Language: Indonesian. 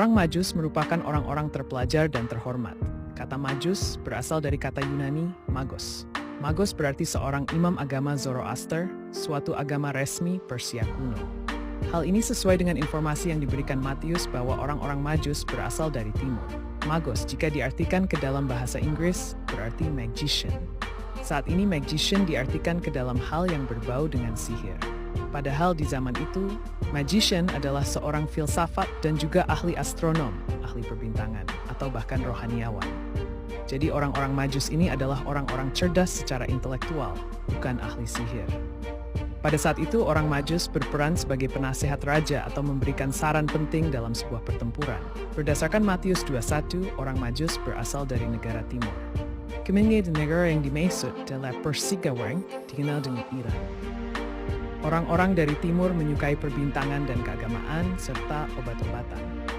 Orang Majus merupakan orang-orang terpelajar dan terhormat. Kata Majus berasal dari kata Yunani, magos. Magos berarti seorang imam agama Zoroaster, suatu agama resmi Persia kuno. Hal ini sesuai dengan informasi yang diberikan Matius bahwa orang-orang Majus berasal dari timur. Magos jika diartikan ke dalam bahasa Inggris berarti magician. Saat ini magician diartikan ke dalam hal yang berbau dengan sihir. Padahal di zaman itu, magician adalah seorang filsafat dan juga ahli astronom, ahli perbintangan, atau bahkan rohaniawan. Jadi orang-orang Majus ini adalah orang-orang cerdas secara intelektual, bukan ahli sihir. Pada saat itu, orang Majus berperan sebagai penasehat raja atau memberikan saran penting dalam sebuah pertempuran. Berdasarkan Matius 21, orang Majus berasal dari negara timur. Kemudian negara yang dimaksud adalah Persia-Gawang, dikenal dengan Iran. Orang-orang dari timur menyukai perbintangan dan keagamaan serta obat-obatan.